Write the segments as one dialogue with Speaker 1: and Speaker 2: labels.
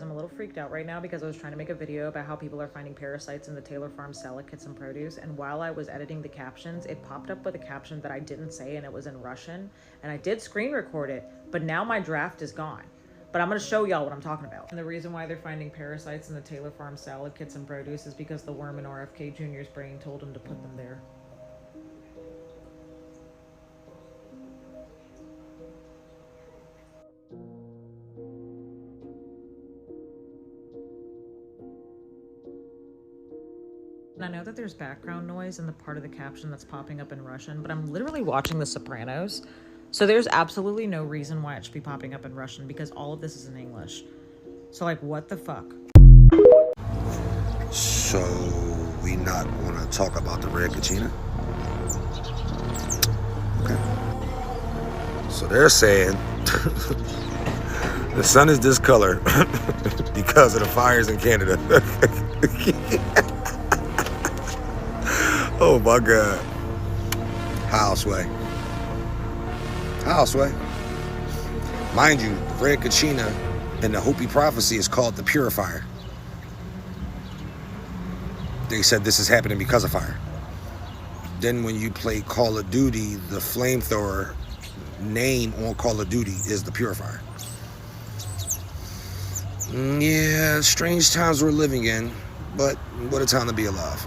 Speaker 1: I'm a little freaked out right now because I was trying to make a video about how people are finding parasites in the Taylor Farm salad kits and produce, and while I was editing the captions, it popped up with a caption that I didn't say, and it was in Russian, and I did screen record it, but now my draft is gone. But I'm going to show y'all what I'm talking about. And the reason why they're finding parasites in the Taylor Farm salad kits and produce is because the worm in RFK Jr.'s brain told him to put them there. And I know that there's background noise in the part of the caption that's popping up in Russian, but I'm literally watching The Sopranos. So there's absolutely no reason why it should be popping up in Russian because all of this is in English. So like, what the fuck?
Speaker 2: So we not want to talk about the red Kachina? Okay. So they're saying the sun is this color because of the fires in Canada. Oh my God. Houseway. Mind you, the red Kachina in the Hopi prophecy is called the purifier. They said this is happening because of fire. Then when you play Call of Duty, the flamethrower name on Call of Duty is the purifier. Yeah, strange times we're living in, but what a time to be alive.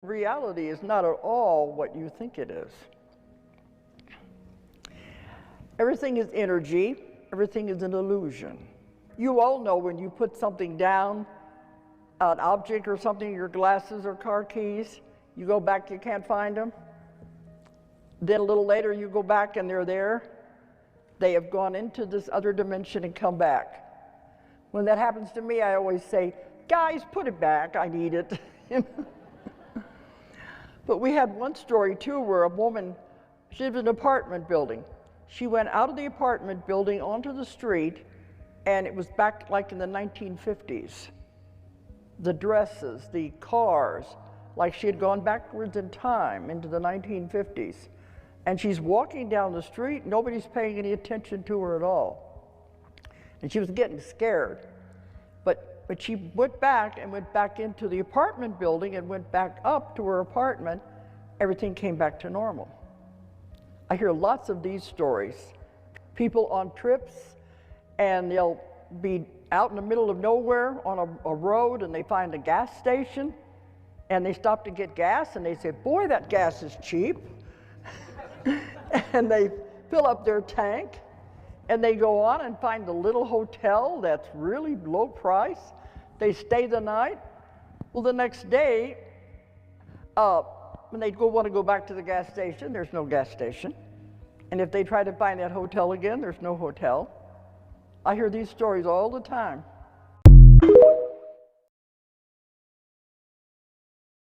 Speaker 3: Reality is not at all what you think it is. Everything is energy. Everything is an illusion. You all know when you put something down, an object or something, your glasses or car keys, you go back, you can't find them. Then a little later you go back and they're there. They have gone into this other dimension and come back. When that happens to me, I always say, guys, put it back, I need it. But we had one story too where a woman, she lived in an apartment building. She went out of the apartment building onto the street, and it was back like in the 1950s. The dresses, the cars, like she had gone backwards in time into the 1950s. And she's walking down the street, nobody's paying any attention to her at all. And she was getting scared. But she went back into the apartment building and went back up to her apartment. Everything came back to normal. I hear lots of these stories. People on trips, and they'll be out in the middle of nowhere on a road, and they find a gas station, and they stop to get gas, and they say, boy, that gas is cheap. And they fill up their tank, and they go on and find a little hotel that's really low price. They stay the night. Well, the next day, when they want to go back to the gas station, there's no gas station. And if they try to find that hotel again, there's no hotel. I hear these stories all the time.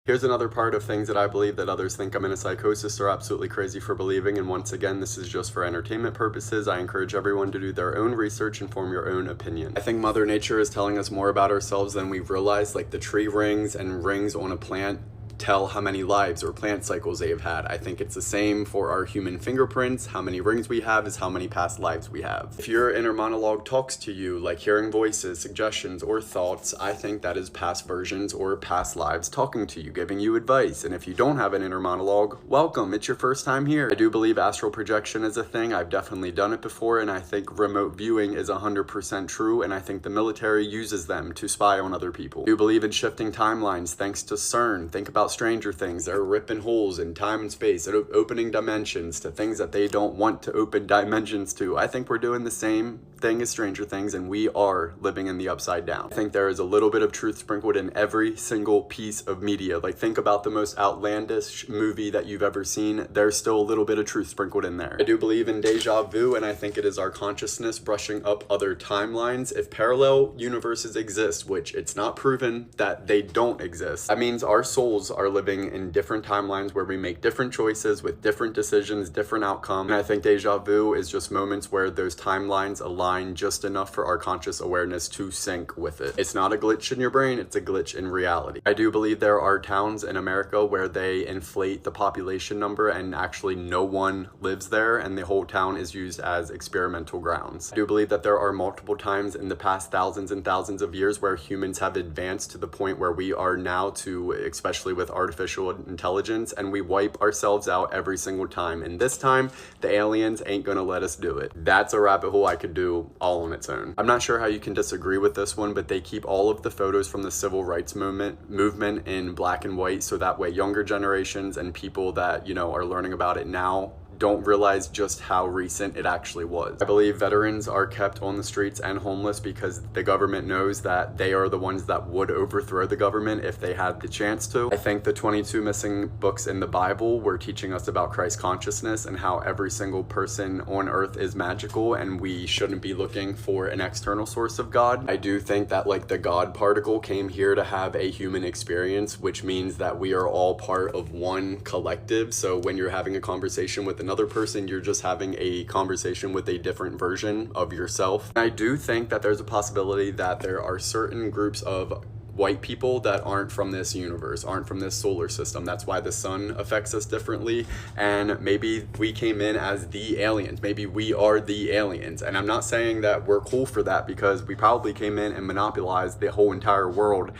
Speaker 4: Here's another part of things that I believe that others think I'm in a psychosis or absolutely crazy for believing, and once again, this is just for entertainment purposes. I encourage everyone to do their own research and form your own opinion. I think Mother Nature is telling us more about ourselves than we've realized, like the tree rings and rings on a plant tell how many lives or plant cycles they have had. I think it's the same for our human fingerprints. How many rings we have is how many past lives we have. If your inner monologue talks to you, like hearing voices, suggestions, or thoughts, I think that is past versions or past lives talking to you, giving you advice. And if you don't have an inner monologue, welcome, it's your first time here. I do believe astral projection is a thing. I've definitely done it before, and I think remote viewing is 100% true, and I think the military uses them to spy on other people. I do believe in shifting timelines thanks to CERN. Think about Stranger Things. They're ripping holes in time and space, opening dimensions to things that they don't want to open dimensions to. I think we're doing the same thing is Stranger Things, and we are living in the upside down. I think there is a little bit of truth sprinkled in every single piece of media. Like, think about the most outlandish movie that you've ever seen. There's still a little bit of truth sprinkled in there. I do believe in deja vu, and I think it is our consciousness brushing up other timelines. If parallel universes exist, which it's not proven that they don't exist, that means our souls are living in different timelines where we make different choices with different decisions, different outcomes. And I think deja vu is just moments where those timelines align just enough for our conscious awareness to sync with it. It's not a glitch in your brain, it's a glitch in reality. I do believe there are towns in America where they inflate the population number and actually no one lives there, and the whole town is used as experimental grounds. I do believe that there are multiple times in the past thousands and thousands of years where humans have advanced to the point where we are now, to especially with artificial intelligence, and we wipe ourselves out every single time. And this time, the aliens ain't gonna let us do it. That's a rabbit hole I could do all on its own. I'm not sure how you can disagree with this one, but they keep all of the photos from the civil rights movement in black and white, so that way younger generations and people that, you know, are learning about it now don't realize just how recent it actually was. I believe veterans are kept on the streets and homeless because the government knows that they are the ones that would overthrow the government if they had the chance to. I think the 22 missing books in the Bible were teaching us about Christ consciousness and how every single person on earth is magical and we shouldn't be looking for an external source of God. I do think that, like, the God particle came here to have a human experience, which means that we are all part of one collective. So when you're having a conversation with another person, you're just having a conversation with a different version of yourself. I do think that there's a possibility that there are certain groups of white people that aren't from this universe, aren't from this solar system. That's why the sun affects us differently, and maybe we came in as the aliens. Maybe we are the aliens, and I'm not saying that we're cool for that, because we probably came in and monopolized the whole entire world,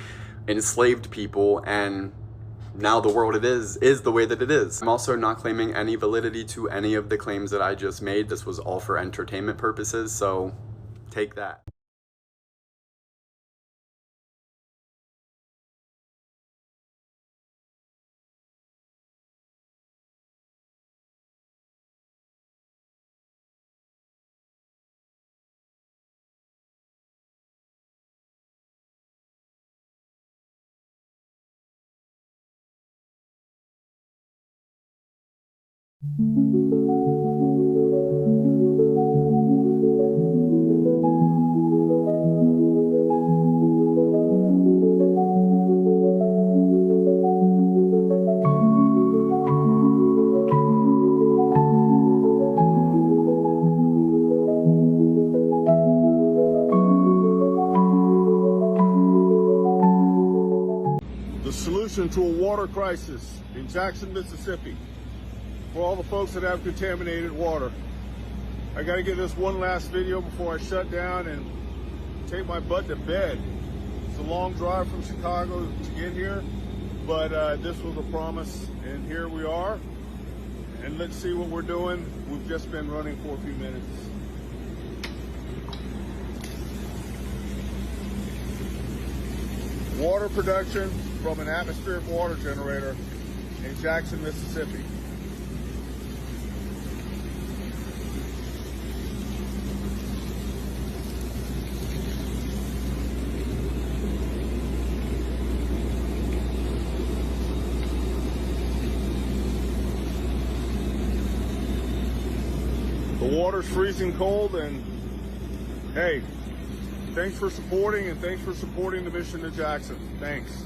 Speaker 4: enslaved people, and now the world it is the way that it is. I'm also not claiming any validity to any of the claims that I just made. This was all for entertainment purposes, so take that.
Speaker 5: The solution to a water crisis in Jackson, Mississippi, for all the folks that have contaminated water. I got to get this one last video before I shut down and take my butt to bed. It's a long drive from Chicago to get here, but this was a promise, and here we are. And let's see what we're doing. We've just been running for a few minutes. Water production from an atmospheric water generator in Jackson, Mississippi. The water's freezing cold, and hey, thanks for supporting, and thanks for supporting the mission to Jackson. Thanks.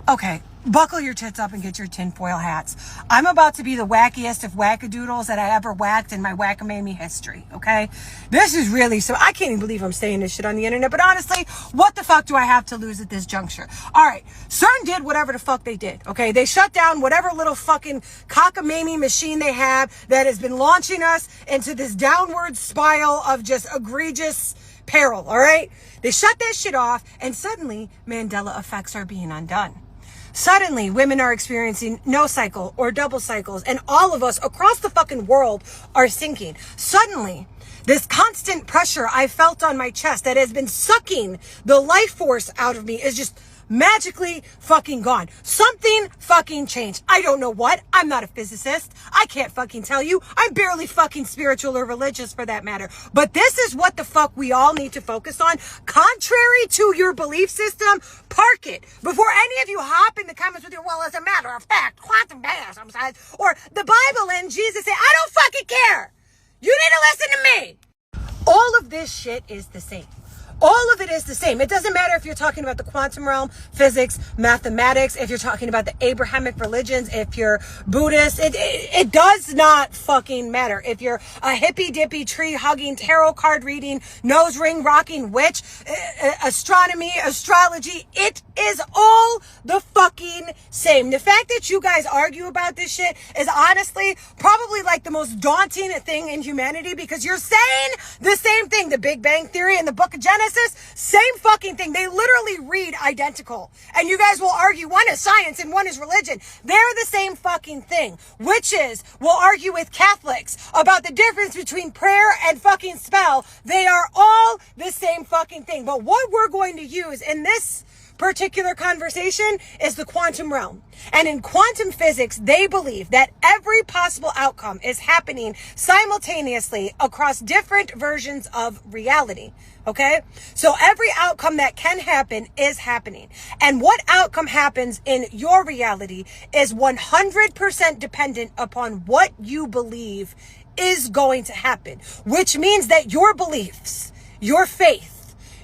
Speaker 6: Okay, buckle your tits up and get your tinfoil hats. I'm about to be the wackiest of wackadoodles that I ever whacked in my wackamamie history, okay? This is really, so I can't even believe I'm saying this shit on the internet, but honestly, what the fuck do I have to lose at this juncture? All right, CERN did whatever the fuck they did, okay? They shut down whatever little fucking cockamamie machine they have that has been launching us into this downward spiral of just egregious peril, all right? They shut that shit off, and suddenly Mandela effects are being undone. Suddenly, women are experiencing no cycle or double cycles, and all of us across the fucking world are sinking. Suddenly, this constant pressure I felt on my chest that has been sucking the life force out of me is just magically fucking gone. Something fucking changed. I don't know what. I'm not a physicist. I can't fucking tell you. I'm barely fucking spiritual or religious for that matter. But this is what the fuck we all need to focus on. Contrary to your belief system, park it. Before any of you hop in the comments with your, well, as a matter of fact, quantum bias, or the Bible and Jesus say, I don't fucking care. You need to listen to me. All of this shit is the same. All of it is the same. It doesn't matter if you're talking about the quantum realm, physics, mathematics, if you're talking about the Abrahamic religions, if you're Buddhist, it does not fucking matter. If you're a hippy dippy tree hugging, tarot card reading, nose ring rocking witch, astronomy, astrology, it is all the fucking same. The fact that you guys argue about this shit is honestly probably like the most daunting thing in humanity, because you're saying the same thing. The Big Bang Theory and the Book of Genesis, same fucking thing. They literally read identical. And you guys will argue one is science and one is religion. They're the same fucking thing. Witches will argue with Catholics about the difference between prayer and fucking spell. They are all the same fucking thing. But what we're going to use in this particular conversation is the quantum realm. And in quantum physics, they believe that every possible outcome is happening simultaneously across different versions of reality. Okay? So every outcome that can happen is happening. And what outcome happens in your reality is 100% dependent upon what you believe is going to happen, which means that your beliefs, your faith,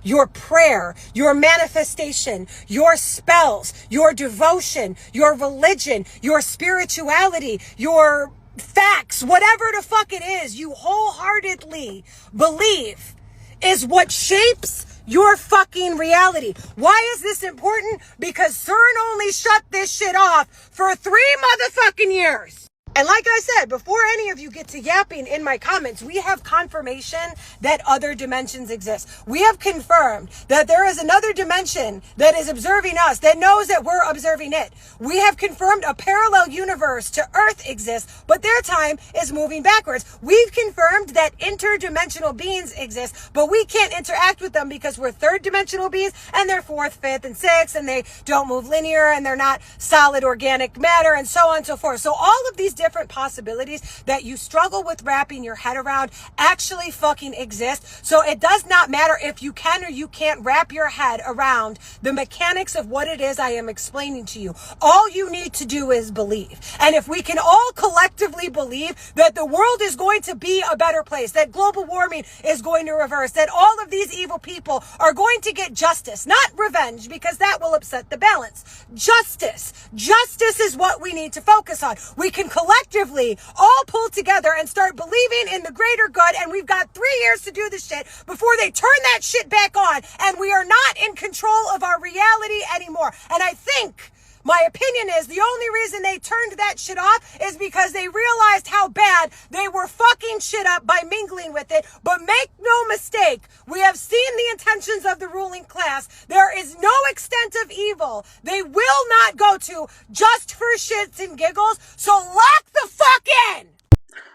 Speaker 6: your prayer, your manifestation, your spells, your devotion, your religion, your spirituality, your facts, whatever the fuck it is you wholeheartedly believe is what shapes your fucking reality. Why is this important? Because CERN only shut this shit off for 3 motherfucking years. And like I said, before any of you get to yapping in my comments, we have confirmation that other dimensions exist. We have confirmed that there is another dimension that is observing us, that knows that we're observing it. We have confirmed a parallel universe to Earth exists, but their time is moving backwards. We've confirmed that interdimensional beings exist, but we can't interact with them because we're third dimensional beings and they're fourth, fifth, and sixth, and they don't move linear and they're not solid organic matter, and so on and so forth. So all of these different possibilities that you struggle with wrapping your head around actually fucking exist. So it does not matter if you can or you can't wrap your head around the mechanics of what it is I am explaining to you. All you need to do is believe. And if we can all collectively believe that the world is going to be a better place, that global warming is going to reverse, that all of these evil people are going to get justice, not revenge, because that will upset the balance. Justice. Justice is what we need to focus on. We can collectively all pull together and start believing in the greater good, and we've got 3 years to do this shit before they turn that shit back on, and we are not in control of our reality anymore. And I think my opinion is the only reason they turned that shit off is because they realized how bad they were fucking shit up by mingling with it. But make no mistake, we have seen the intentions of the ruling class. There is no extent of evil they will not go to just for shits and giggles. So lock the fuck in!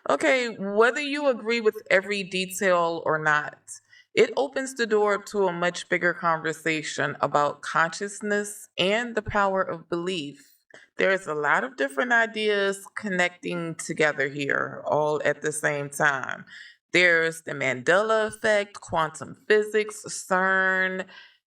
Speaker 7: Okay, whether you agree with every detail or not, it opens the door to a much bigger conversation about consciousness and the power of belief. There's a lot of different ideas connecting together here, all at the same time. There's the Mandela Effect, quantum physics, CERN,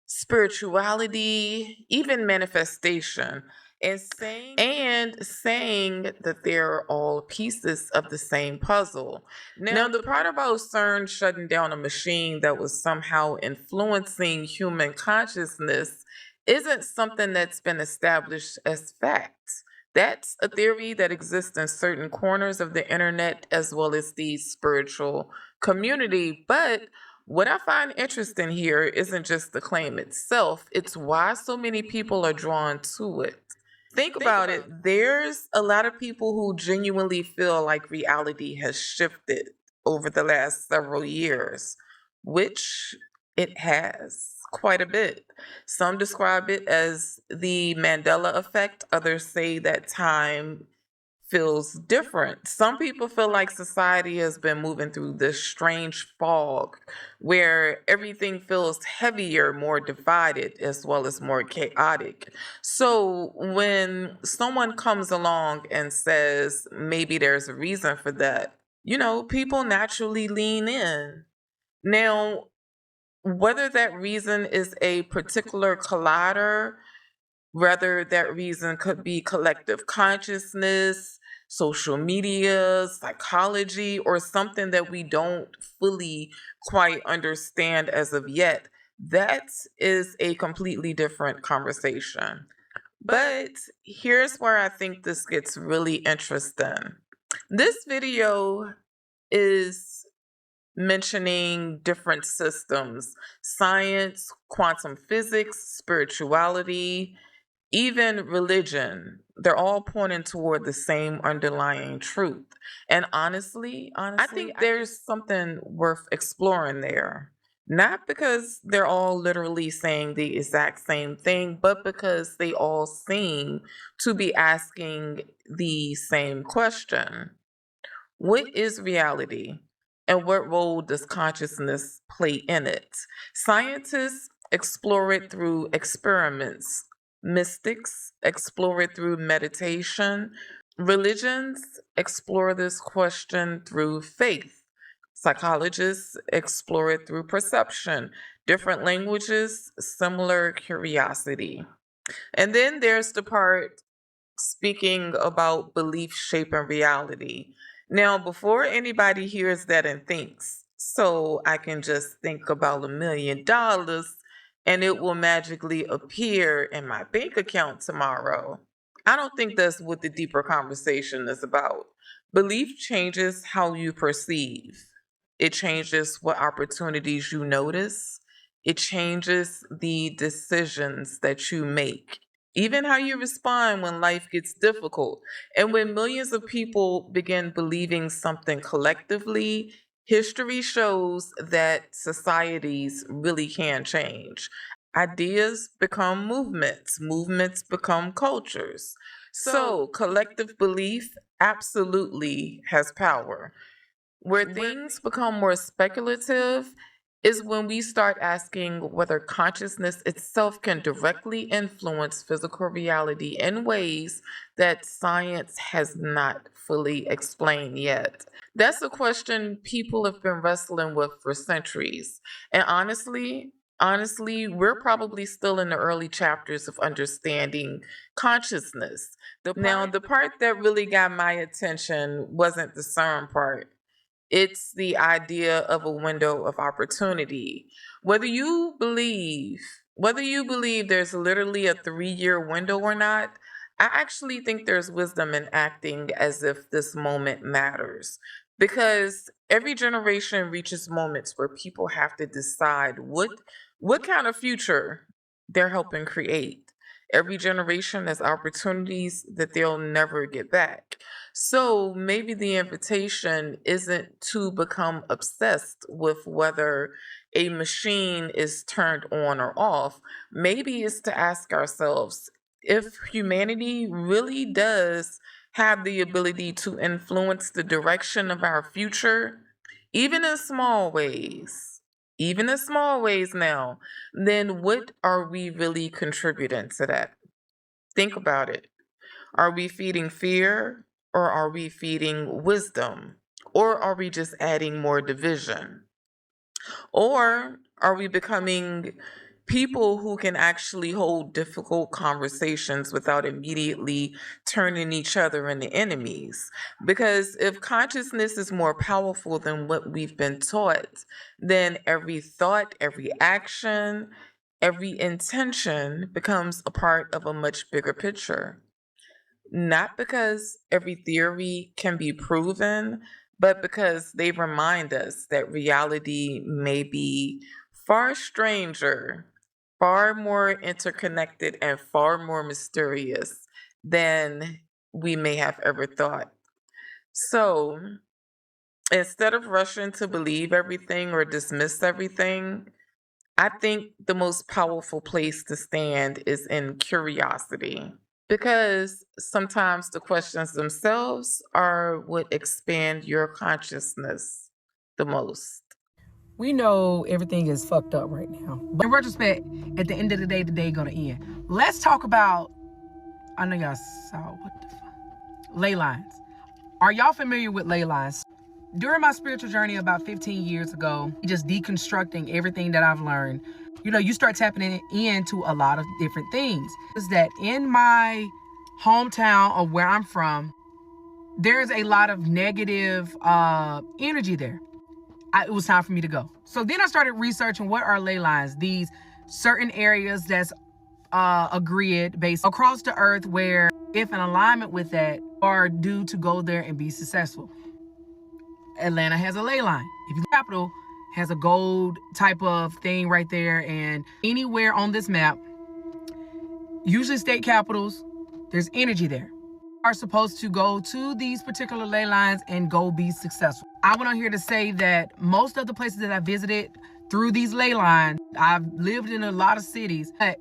Speaker 7: spirituality, even manifestation, and saying that they're all pieces of the same puzzle. Now, the part about CERN shutting down a machine that was somehow influencing human consciousness isn't something that's been established as fact. That's a theory that exists in certain corners of the internet as well as the spiritual community. But what I find interesting here isn't just the claim itself, it's why so many people are drawn to it. Think about it. There's a lot of people who genuinely feel like reality has shifted over the last several years, which it has quite a bit. Some describe it as the Mandela effect, others say that time feels different. Some people feel like society has been moving through this strange fog where everything feels heavier, more divided, as well as more chaotic. So when someone comes along and says maybe there's a reason for that, people naturally lean in. Now, whether that reason is a particular collider, whether that reason could be collective consciousness, social media, psychology, or something that we don't fully quite understand as of yet, that is a completely different conversation. But here's where I think this gets really interesting. This video is mentioning different systems: science, quantum physics, spirituality, even religion. They're all pointing toward the same underlying truth. And honestly, I think there's something worth exploring there. Not because they're all literally saying the exact same thing, but because they all seem to be asking the same question: what is reality? And what role does consciousness play in it? Scientists explore it through experiments. Mystics explore it through meditation. Religions explore this question through faith. Psychologists explore it through perception. Different languages, similar curiosity. And then there's the part speaking about belief shaping reality. Now, before anybody hears that and thinks, so I can just think about $1 million and it will magically appear in my bank account tomorrow, I don't think that's what the deeper conversation is about. Belief changes how you perceive, it changes what opportunities you notice, it changes the decisions that you make, even how you respond when life gets difficult. And when millions of people begin believing something collectively, history shows that societies really can change. Ideas become movements, movements become cultures. So, collective belief absolutely has power. Where things become more speculative is when we start asking whether consciousness itself can directly influence physical reality in ways that science has not fully explained yet. That's a question people have been wrestling with for centuries. And honestly, we're probably still in the early chapters of understanding consciousness. Now, the part that really got my attention wasn't the CERN part. It's the idea of a window of opportunity. Whether you believe, whether you believe there's literally a 3-year window or not, I actually think there's wisdom in acting as if this moment matters. Because every generation reaches moments where people have to decide what kind of future they're helping create. Every generation has opportunities that they'll never get back. So maybe the invitation isn't to become obsessed with whether a machine is turned on or off. Maybe it's to ask ourselves if humanity really does have the ability to influence the direction of our future, even in small ways. Even in small ways now, then what are we really contributing to that? Think about it. Are we feeding fear, or are we feeding wisdom? Or are we just adding more division? Or are we becoming people who can actually hold difficult conversations without immediately turning each other into enemies? Because if consciousness is more powerful than what we've been taught, then every thought, every action, every intention becomes a part of a much bigger picture. Not because every theory can be proven, but because they remind us that reality may be far stranger, far more interconnected, and far more mysterious than we may have ever thought. So instead of rushing to believe everything or dismiss everything, I think the most powerful place to stand is in curiosity. Because sometimes the questions themselves are what expand your consciousness the most.
Speaker 6: We know everything is fucked up right now. But in retrospect, at the end of the day gonna end. Let's talk about, I know y'all saw, what the fuck? Ley lines. Are y'all familiar with ley lines? During my spiritual journey about 15 years ago, just deconstructing everything that I've learned, you start tapping into a lot of different things. Is that in my hometown of where I'm from, there's a lot of negative energy there. It was time for me to go. So then I started researching what are ley lines, these certain areas that's a grid based across the earth where if in alignment with that are due to go there and be successful. Atlanta has a ley line. If you capital has a gold type of thing right there, and anywhere on this map, usually state capitals, there's energy there. Are supposed to go to these particular ley lines and go be successful. I went on here to say that most of the places that I visited through these ley lines, I've lived in a lot of cities, but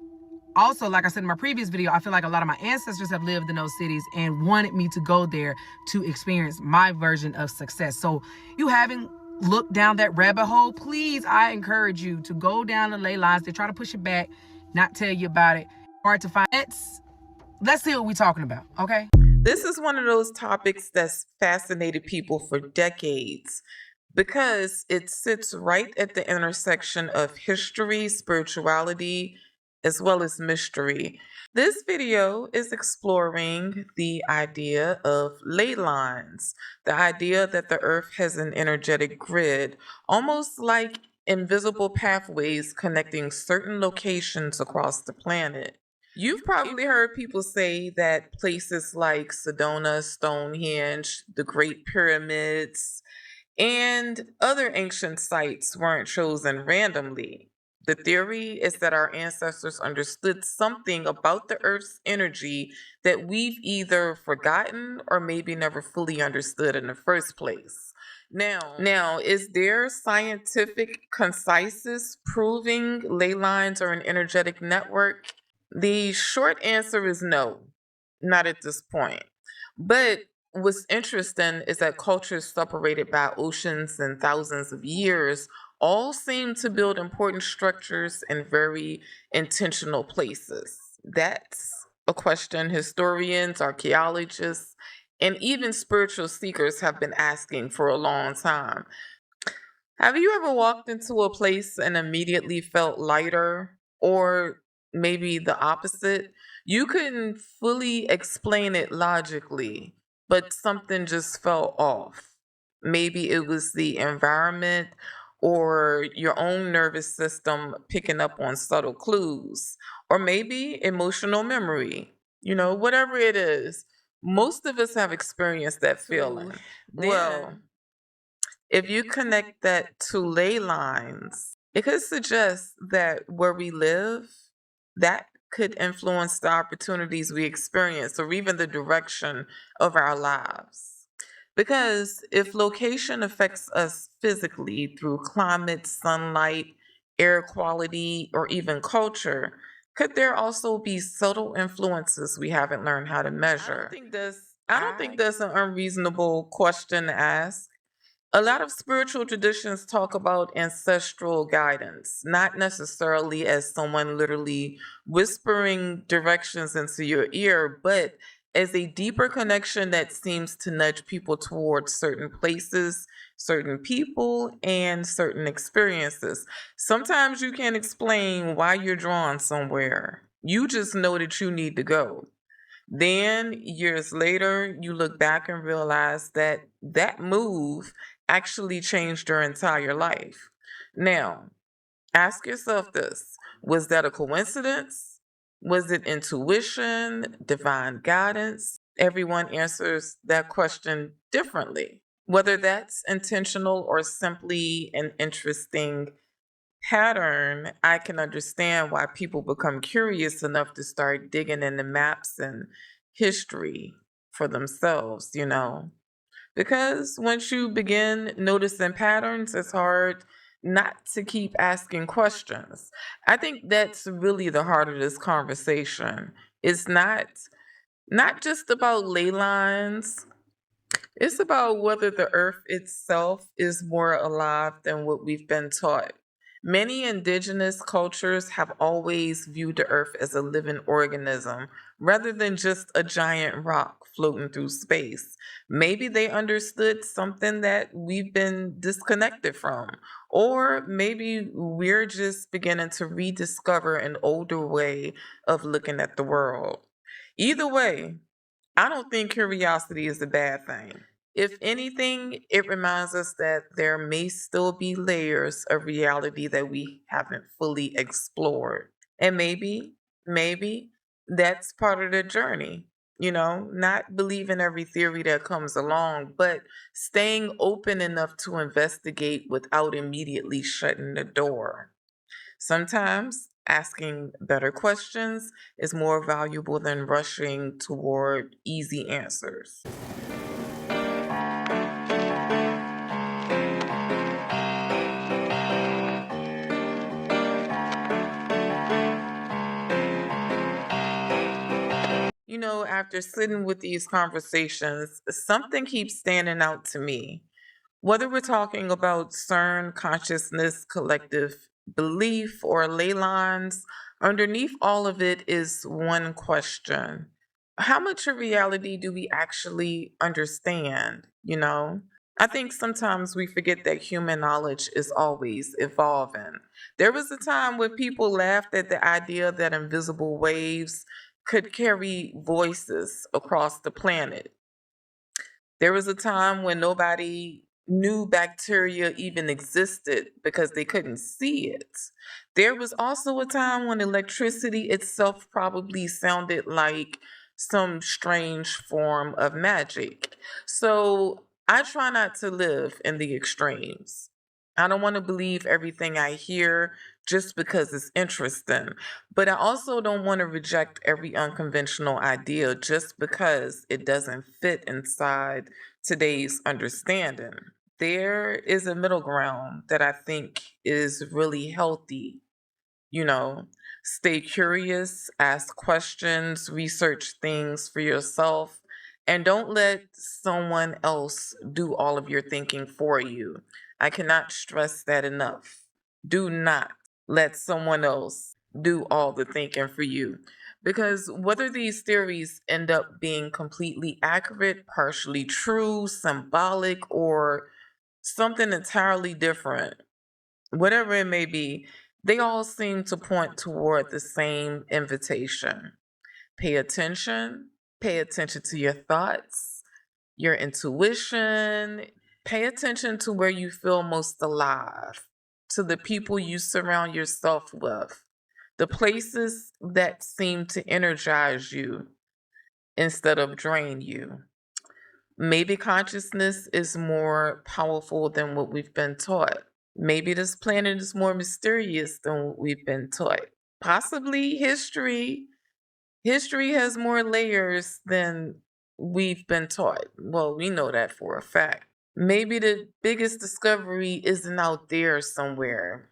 Speaker 6: also, like I said in my previous video, I feel like a lot of my ancestors have lived in those cities and wanted me to go there to experience my version of success. So you haven't looked down that rabbit hole, please, I encourage you to go down the ley lines. They try to push it back, not tell you about it. Hard to find. Let's see what we're talking about, okay?
Speaker 7: This is one of those topics that's fascinated people for decades because it sits right at the intersection of history, spirituality, as well as mystery. This video is exploring the idea of ley lines, the idea that the earth has an energetic grid, almost like invisible pathways connecting certain locations across the planet. You've probably heard people say that places like Sedona, Stonehenge, the Great Pyramids, and other ancient sites weren't chosen randomly. The theory is that our ancestors understood something about the Earth's energy that we've either forgotten or maybe never fully understood in the first place. Now, is there scientific consensus proving ley lines are an energetic network? The short answer is no, not at this point. But what's interesting is that cultures separated by oceans and thousands of years all seem to build important structures in very intentional places. That's a question historians, archaeologists, and even spiritual seekers have been asking for a long time. Have you ever walked into a place and immediately felt lighter? Or maybe the opposite? You couldn't fully explain it logically, but something just felt off. Maybe it was the environment or your own nervous system picking up on subtle clues, or maybe emotional memory. Whatever it is, most of us have experienced that feeling. Well, if you connect that to ley lines, it could suggest that where we live, that could influence the opportunities we experience or even the direction of our lives. Because if location affects us physically through climate, sunlight, air quality, or even culture, could there also be subtle influences we haven't learned how to measure? I don't think that's an unreasonable question to ask. A lot of spiritual traditions talk about ancestral guidance, not necessarily as someone literally whispering directions into your ear, but as a deeper connection that seems to nudge people towards certain places, certain people, and certain experiences. Sometimes you can't explain why you're drawn somewhere. You just know that you need to go. Then, years later, you look back and realize that that move actually changed your entire life. Now, ask yourself this: was that a coincidence? Was it intuition, divine guidance? Everyone answers that question differently. Whether that's intentional or simply an interesting pattern, I can understand why people become curious enough to start digging into maps and history for themselves. Because once you begin noticing patterns, it's hard not to keep asking questions. I think that's really the heart of this conversation. It's not Not just about ley lines, it's about whether the earth itself is more alive than what we've been taught. Many indigenous cultures have always viewed the earth as a living organism rather than just a giant rock floating through space. Maybe they understood something that we've been disconnected from, or maybe we're just beginning to rediscover an older way of looking at the world. Either way, I don't think curiosity is a bad thing. If anything, it reminds us that there may still be layers of reality that we haven't fully explored. And maybe that's part of the journey. Not believing every theory that comes along, but staying open enough to investigate without immediately shutting the door. Sometimes asking better questions is more valuable than rushing toward easy answers. After sitting with these conversations, something keeps standing out to me. Whether we're talking about CERN, consciousness, collective belief, or ley lines, underneath all of it is one question. How much of reality do we actually understand? I think sometimes we forget that human knowledge is always evolving. There was a time when people laughed at the idea that invisible waves could carry voices across the planet. There was a time when nobody knew bacteria even existed because they couldn't see it. There was also a time when electricity itself probably sounded like some strange form of magic. So I try not to live in the extremes. I don't want to believe everything I hear just because it's interesting. But I also don't want to reject every unconventional idea just because it doesn't fit inside today's understanding. There is a middle ground that I think is really healthy. you know, Stay curious, ask questions, research things for yourself, and don't let someone else do all of your thinking for you. I cannot stress that enough. Do not let someone else do all the thinking for you. Because whether these theories end up being completely accurate, partially true, symbolic, or something entirely different, whatever it may be, they all seem to point toward the same invitation. Pay attention, pay attention to your thoughts, your intuition, pay attention to where you feel most alive, to the people you surround yourself with, the places that seem to energize you instead of drain you. Maybe consciousness is more powerful than what we've been taught. Maybe this planet is more mysterious than what we've been taught. Possibly history. History has more layers than we've been taught. Well, we know that for a fact. Maybe the biggest discovery isn't out there somewhere.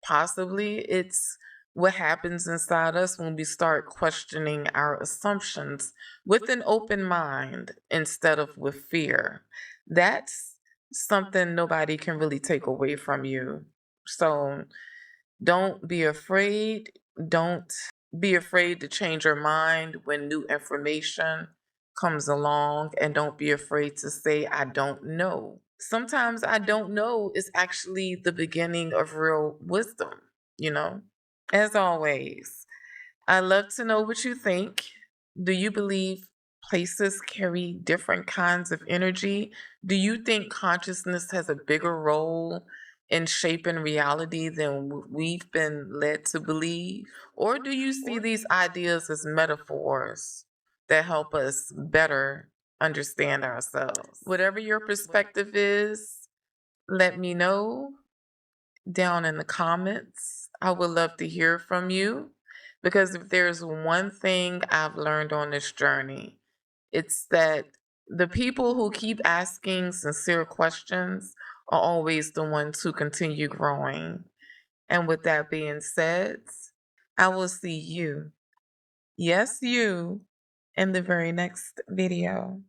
Speaker 7: Possibly it's what happens inside us when we start questioning our assumptions with an open mind instead of with fear. That's something nobody can really take away from you. So don't be afraid. Don't be afraid to change your mind when new information comes along, and don't be afraid to say, I don't know. Sometimes I don't know is actually the beginning of real wisdom, you know? As always, I love to know what you think. Do you believe places carry different kinds of energy? Do you think consciousness has a bigger role in shaping reality than we've been led to believe? Or do you see these ideas as metaphors that help us better understand ourselves? Whatever your perspective is, let me know down in the comments. I would love to hear from you, because if there's one thing I've learned on this journey, it's that the people who keep asking sincere questions are always the ones who continue growing. And with that being said, I will see you, yes, you, in the very next video.